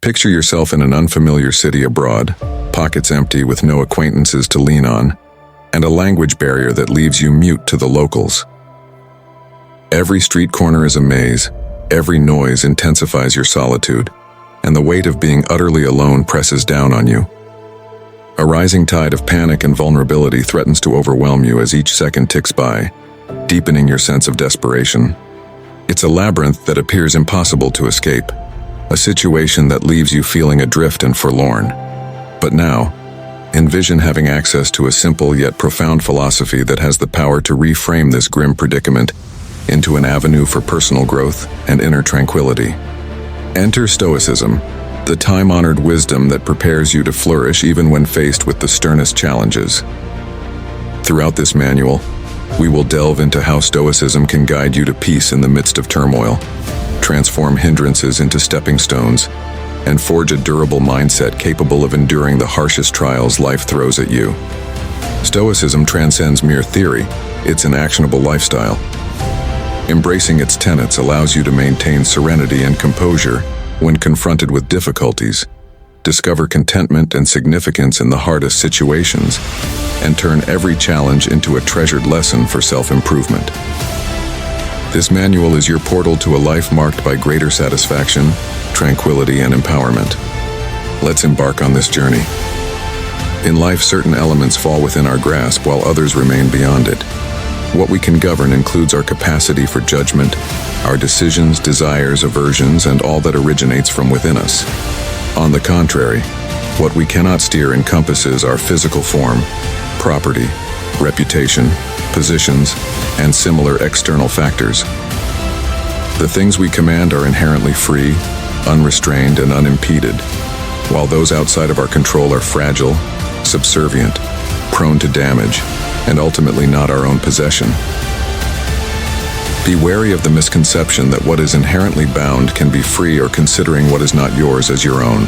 Picture yourself in an unfamiliar city abroad, pockets empty with no acquaintances to lean on, and a language barrier that leaves you mute to the locals. Every street corner is a maze, every noise intensifies your solitude, and the weight of being utterly alone presses down on you. A rising tide of panic and vulnerability threatens to overwhelm you as each second ticks by, deepening your sense of desperation. It's a labyrinth that appears impossible to escape, a situation that leaves you feeling adrift and forlorn. But now, envision having access to a simple yet profound philosophy that has the power to reframe this grim predicament into an avenue for personal growth and inner tranquility. Enter Stoicism, the time-honored wisdom that prepares you to flourish even when faced with the sternest challenges. Throughout this manual, we will delve into how Stoicism can guide you to peace in the midst of turmoil, transform hindrances into stepping stones, and forge a durable mindset capable of enduring the harshest trials life throws at you. Stoicism transcends mere theory, it's an actionable lifestyle. Embracing its tenets allows you to maintain serenity and composure when confronted with difficulties, discover contentment and significance in the hardest situations, and turn every challenge into a treasured lesson for self-improvement. This manual is your portal to a life marked by greater satisfaction, tranquility, and empowerment. Let's embark on this journey. In life, certain elements fall within our grasp while others remain beyond it. What we can govern includes our capacity for judgment, our decisions, desires, aversions, and all that originates from within us. On the contrary, what we cannot steer encompasses our physical form, property, reputation, positions, and similar external factors. The things we command are inherently free, unrestrained, and unimpeded, while those outside of our control are fragile, subservient, prone to damage, and ultimately not our own possession. Be wary of the misconception that what is inherently bound can be free or considering what is not yours as your own.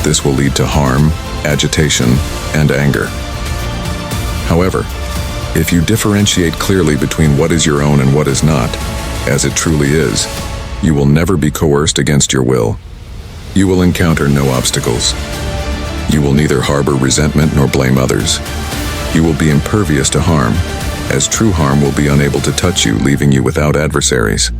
This will lead to harm, agitation, and anger. However, if you differentiate clearly between what is your own and what is not, as it truly is, you will never be coerced against your will. You will encounter no obstacles. You will neither harbor resentment nor blame others. You will be impervious to harm, as true harm will be unable to touch you, leaving you without adversaries.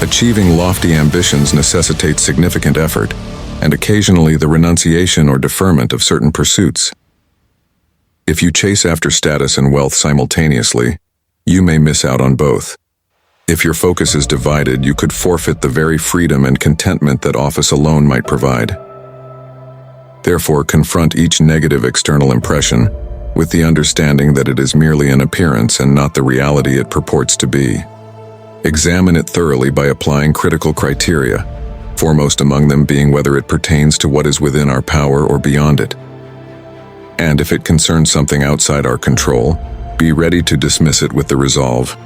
Achieving lofty ambitions necessitates significant effort, and occasionally the renunciation or deferment of certain pursuits. If you chase after status and wealth simultaneously, you may miss out on both. If your focus is divided, you could forfeit the very freedom and contentment that office alone might provide. Therefore, confront each negative external impression with the understanding that it is merely an appearance and not the reality it purports to be. Examine it thoroughly by applying critical criteria, foremost among them being whether it pertains to what is within our power or beyond it. And if it concerns something outside our control, be ready to dismiss it with the resolve,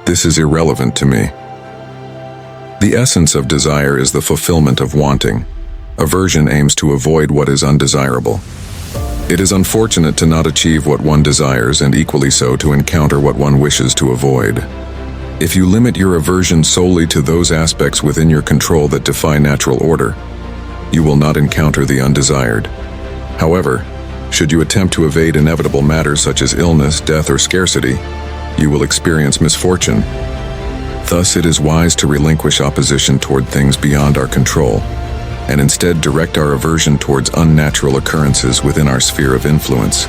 "This is irrelevant to me." The essence of desire is the fulfillment of wanting. Aversion aims to avoid what is undesirable. It is unfortunate to not achieve what one desires and equally so to encounter what one wishes to avoid. If you limit your aversion solely to those aspects within your control that defy natural order, you will not encounter the undesired. However, should you attempt to evade inevitable matters such as illness, death, or scarcity, you will experience misfortune. Thus, it is wise to relinquish opposition toward things beyond our control, and instead direct our aversion towards unnatural occurrences within our sphere of influence.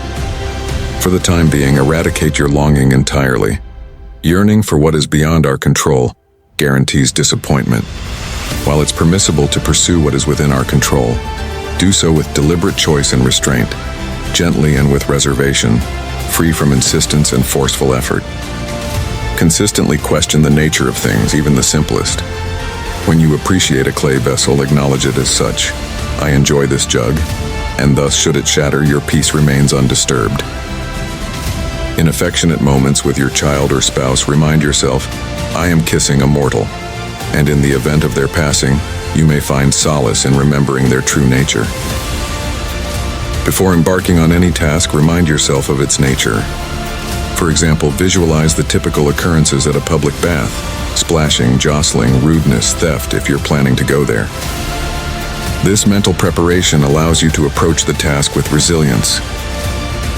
For the time being, eradicate your longing entirely. Yearning for what is beyond our control guarantees disappointment. While it's permissible to pursue what is within our control, do so with deliberate choice and restraint, gently and with reservation, free from insistence and forceful effort. Consistently question the nature of things, even the simplest. When you appreciate a clay vessel, acknowledge it as such. I enjoy this jug, and thus should it shatter, your peace remains undisturbed. In affectionate moments with your child or spouse, remind yourself, I am kissing a mortal, and in the event of their passing, you may find solace in remembering their true nature. Before embarking on any task, remind yourself of its nature. For example, visualize the typical occurrences at a public bath: splashing, jostling, rudeness, theft if you're planning to go there. This mental preparation allows you to approach the task with resilience.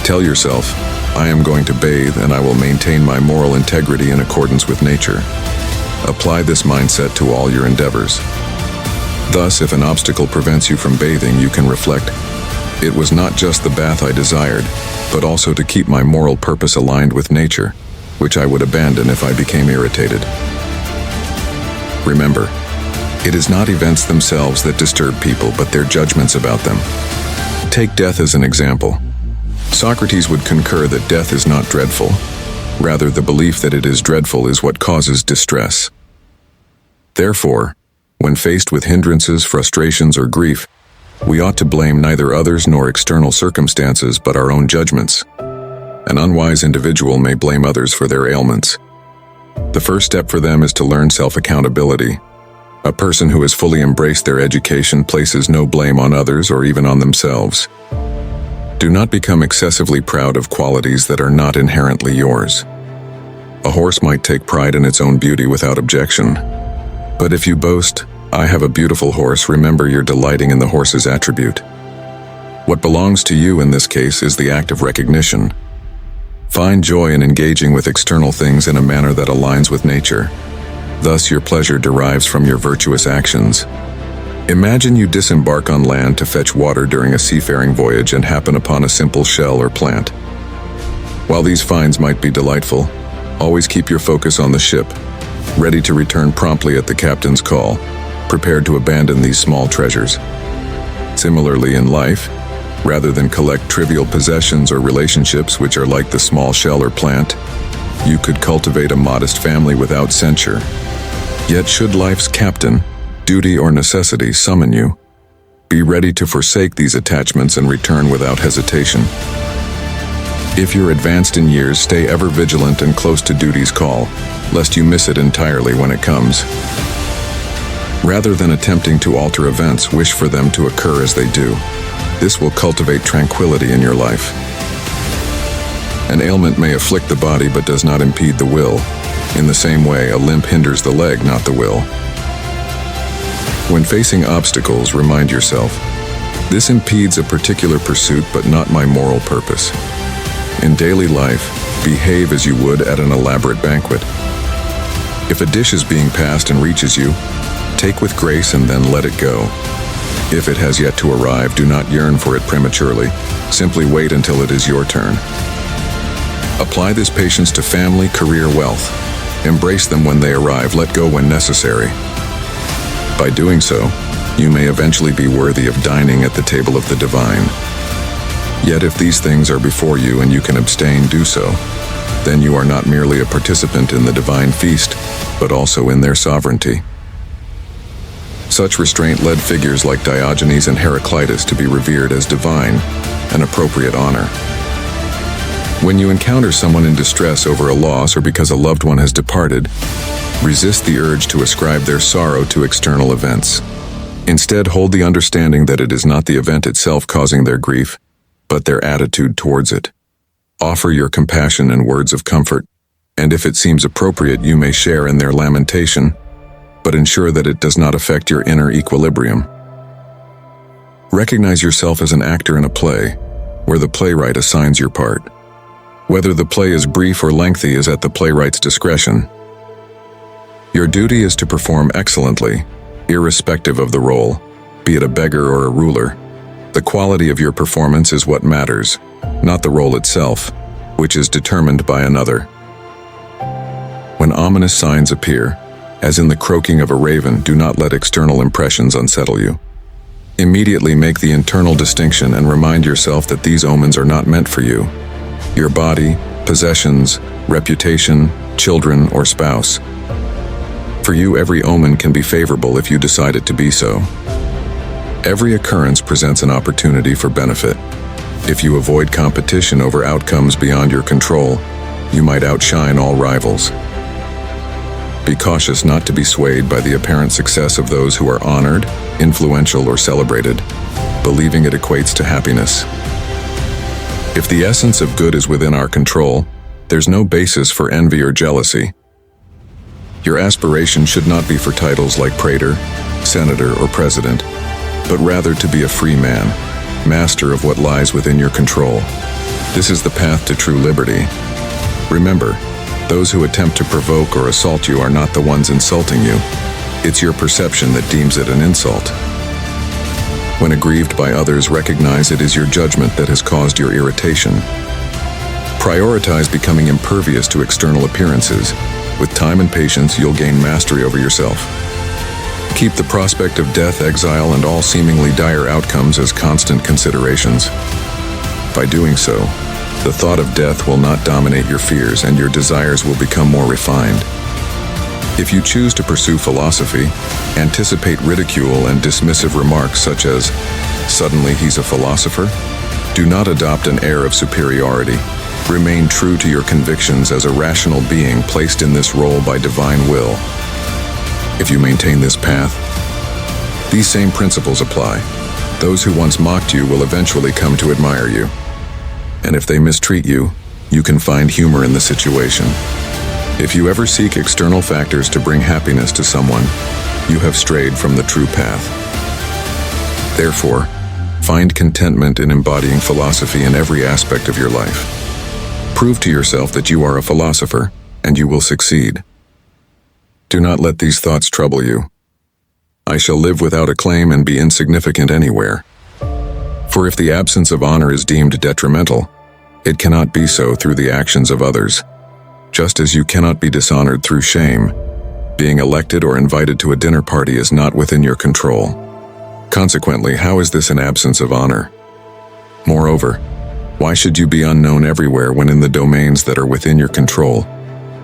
Tell yourself, I am going to bathe and I will maintain my moral integrity in accordance with nature. Apply this mindset to all your endeavors. Thus, if an obstacle prevents you from bathing, you can reflect, it was not just the bath I desired, but also to keep my moral purpose aligned with nature, which I would abandon if I became irritated. Remember, it is not events themselves that disturb people, but their judgments about them. Take death as an example. Socrates would concur that death is not dreadful. Rather, the belief that it is dreadful is what causes distress. Therefore, when faced with hindrances, frustrations, or grief, we ought to blame neither others nor external circumstances but our own judgments. An unwise individual may blame others for their ailments. The first step for them is to learn self-accountability. A person who has fully embraced their education places no blame on others or even on themselves. Do not become excessively proud of qualities that are not inherently yours. A horse might take pride in its own beauty without objection. But if you boast, I have a beautiful horse, remember you're delighting in the horse's attribute. What belongs to you in this case is the act of recognition. Find joy in engaging with external things in a manner that aligns with nature. Thus, your pleasure derives from your virtuous actions. Imagine you disembark on land to fetch water during a seafaring voyage and happen upon a simple shell or plant. While these finds might be delightful, always keep your focus on the ship, ready to return promptly at the captain's call, prepared to abandon these small treasures. Similarly in life, rather than collect trivial possessions or relationships which are like the small shell or plant, you could cultivate a modest family without censure. Yet should life's captain, duty or necessity summon you, be ready to forsake these attachments and return without hesitation. If you're advanced in years, stay ever vigilant and close to duty's call, lest you miss it entirely when it comes. Rather than attempting to alter events, wish for them to occur as they do. This will cultivate tranquility in your life. An ailment may afflict the body but does not impede the will. In the same way, a limp hinders the leg, not the will. When facing obstacles, remind yourself, this impedes a particular pursuit but not my moral purpose. In daily life, behave as you would at an elaborate banquet. If a dish is being passed and reaches you, take with grace and then let it go. If it has yet to arrive, do not yearn for it prematurely. Simply wait until it is your turn. Apply this patience to family, career, wealth. Embrace them when they arrive, let go when necessary. By doing so, you may eventually be worthy of dining at the table of the divine. Yet if these things are before you and you can abstain, do so. Then you are not merely a participant in the divine feast, but also in their sovereignty. Such restraint led figures like Diogenes and Heraclitus to be revered as divine, an appropriate honor. When you encounter someone in distress over a loss or because a loved one has departed, resist the urge to ascribe their sorrow to external events. Instead, hold the understanding that it is not the event itself causing their grief, but their attitude towards it. Offer your compassion and words of comfort, and if it seems appropriate, you may share in their lamentation, but ensure that it does not affect your inner equilibrium. Recognize yourself as an actor in a play, where the playwright assigns your part. Whether the play is brief or lengthy is at the playwright's discretion. Your duty is to perform excellently, irrespective of the role, be it a beggar or a ruler. The quality of your performance is what matters, not the role itself, which is determined by another. When ominous signs appear, as in the croaking of a raven, do not let external impressions unsettle you. Immediately make the internal distinction and remind yourself that these omens are not meant for you. Your body, possessions, reputation, children, or spouse. For you, every omen can be favorable if you decide it to be so. Every occurrence presents an opportunity for benefit. If you avoid competition over outcomes beyond your control, you might outshine all rivals. Be cautious not to be swayed by the apparent success of those who are honored, influential, or celebrated, believing it equates to happiness. If the essence of good is within our control, there's no basis for envy or jealousy. Your aspiration should not be for titles like praetor, senator, or president, but rather to be a free man, master of what lies within your control. This is the path to true liberty. Remember, those who attempt to provoke or assault you are not the ones insulting you. It's your perception that deems it an insult. When aggrieved by others, recognize it is your judgment that has caused your irritation. Prioritize becoming impervious to external appearances. With time and patience, you'll gain mastery over yourself. Keep the prospect of death, exile, and all seemingly dire outcomes as constant considerations. By doing so, the thought of death will not dominate your fears, and your desires will become more refined. If you choose to pursue philosophy, anticipate ridicule and dismissive remarks such as, "Suddenly he's a philosopher?" Do not adopt an air of superiority. Remain true to your convictions as a rational being placed in this role by divine will. If you maintain this path, these same principles apply. Those who once mocked you will eventually come to admire you. And if they mistreat you, you can find humor in the situation. If you ever seek external factors to bring happiness to someone, you have strayed from the true path. Therefore, find contentment in embodying philosophy in every aspect of your life. Prove to yourself that you are a philosopher, and you will succeed. Do not let these thoughts trouble you. I shall live without acclaim and be insignificant anywhere. For if the absence of honor is deemed detrimental, it cannot be so through the actions of others. Just as you cannot be dishonored through shame, being elected or invited to a dinner party is not within your control. Consequently, how is this an absence of honor? Moreover, why should you be unknown everywhere when in the domains that are within your control,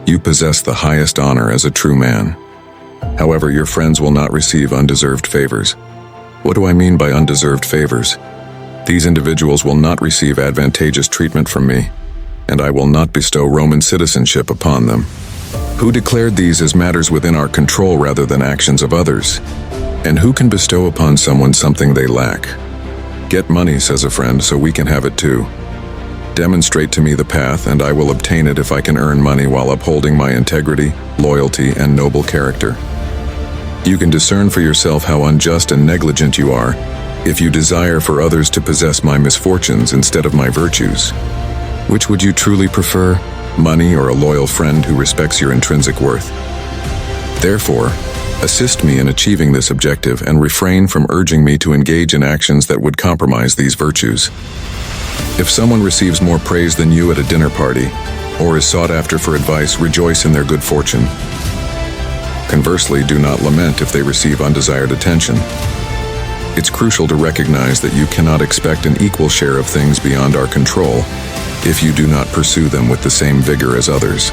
you possess the highest honor as a true man? However, your friends will not receive undeserved favors. What do I mean by undeserved favors? These individuals will not receive advantageous treatment from me, and I will not bestow Roman citizenship upon them. Who declared these as matters within our control rather than actions of others? And who can bestow upon someone something they lack? Get money, says a friend, so we can have it too. Demonstrate to me the path, and I will obtain it if I can earn money while upholding my integrity, loyalty, and noble character. You can discern for yourself how unjust and negligent you are if you desire for others to possess my misfortunes instead of my virtues. Which would you truly prefer, money or a loyal friend who respects your intrinsic worth? Therefore, assist me in achieving this objective and refrain from urging me to engage in actions that would compromise these virtues. If someone receives more praise than you at a dinner party, or is sought after for advice, rejoice in their good fortune. Conversely, do not lament if they receive undesired attention. It's crucial to recognize that you cannot expect an equal share of things beyond our control if you do not pursue them with the same vigor as others.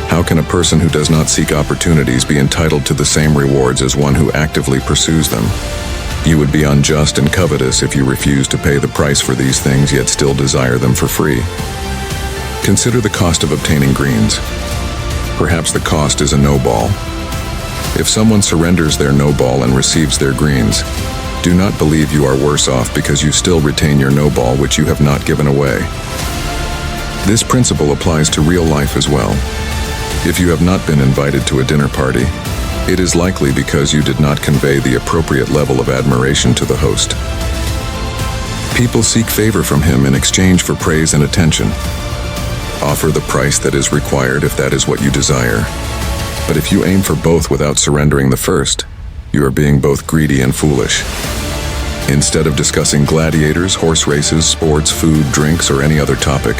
How can a person who does not seek opportunities be entitled to the same rewards as one who actively pursues them? You would be unjust and covetous if you refuse to pay the price for these things yet still desire them for free. Consider the cost of obtaining greens. Perhaps the cost is a no ball. If someone surrenders their no ball and receives their greens, do not believe you are worse off because you still retain your no ball which you have not given away. This principle applies to real life as well. If you have not been invited to a dinner party, it is likely because you did not convey the appropriate level of admiration to the host. People seek favor from him in exchange for praise and attention. Offer the price that is required if that is what you desire. But if you aim for both without surrendering the first, you are being both greedy and foolish. Instead of discussing gladiators, horse races, sports, food, drinks, or any other topic,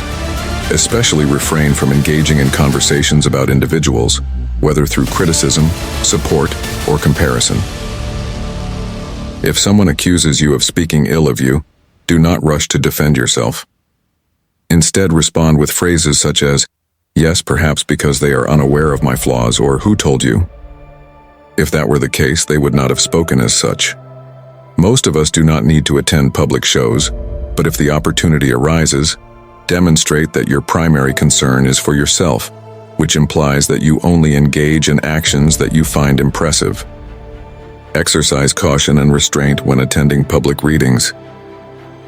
especially refrain from engaging in conversations about individuals, whether through criticism, support, or comparison. If someone accuses you of speaking ill of you, do not rush to defend yourself. Instead, respond with phrases such as, "Yes, perhaps because they are unaware of my flaws," or "Who told you?" If that were the case, they would not have spoken as such. Most of us do not need to attend public shows, but if the opportunity arises, demonstrate that your primary concern is for yourself, which implies that you only engage in actions that you find impressive. Exercise caution and restraint when attending public readings.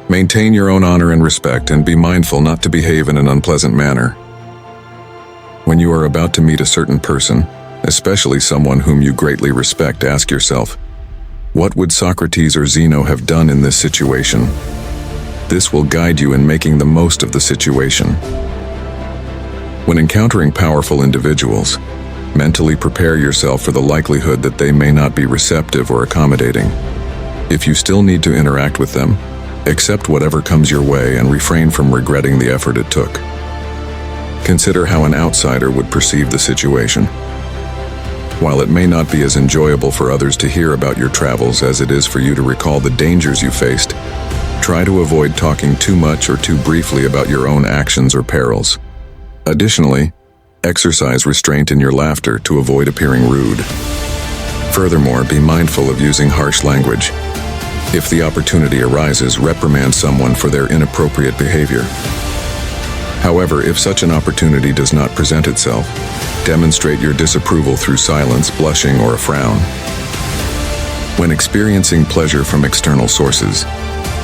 Maintain your own honor and respect, and be mindful not to behave in an unpleasant manner. When you are about to meet a certain person, especially someone whom you greatly respect, ask yourself, What would Socrates or Zeno have done in this situation? This will guide you in making the most of the situation. When encountering powerful individuals, mentally prepare yourself for the likelihood that they may not be receptive or accommodating. If you still need to interact with them, accept whatever comes your way and refrain from regretting the effort it took. Consider how an outsider would perceive the situation. While it may not be as enjoyable for others to hear about your travels as it is for you to recall the dangers you faced, try to avoid talking too much or too briefly about your own actions or perils. Additionally, exercise restraint in your laughter to avoid appearing rude. Furthermore, be mindful of using harsh language. If the opportunity arises, reprimand someone for their inappropriate behavior. However, if such an opportunity does not present itself, demonstrate your disapproval through silence, blushing, or a frown. When experiencing pleasure from external sources,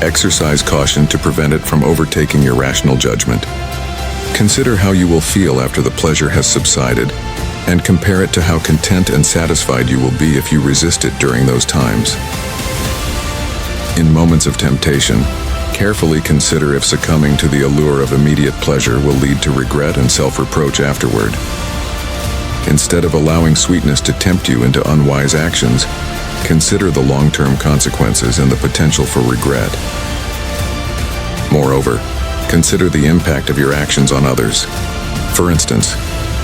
exercise caution to prevent it from overtaking your rational judgment. Consider how you will feel after the pleasure has subsided, and compare it to how content and satisfied you will be if you resist it during those times. In moments of temptation, carefully consider if succumbing to the allure of immediate pleasure will lead to regret and self-reproach afterward. Instead of allowing sweetness to tempt you into unwise actions, consider the long-term consequences and the potential for regret. Moreover, consider the impact of your actions on others. For instance,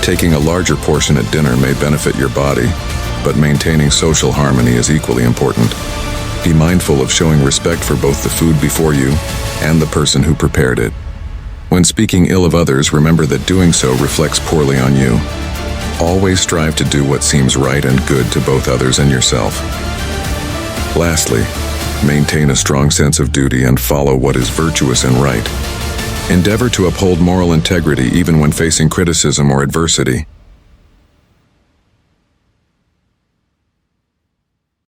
taking a larger portion at dinner may benefit your body, but maintaining social harmony is equally important. Be mindful of showing respect for both the food before you and the person who prepared it. When speaking ill of others, remember that doing so reflects poorly on you. Always strive to do what seems right and good to both others and yourself. Lastly, maintain a strong sense of duty and follow what is virtuous and right. Endeavor to uphold moral integrity even when facing criticism or adversity.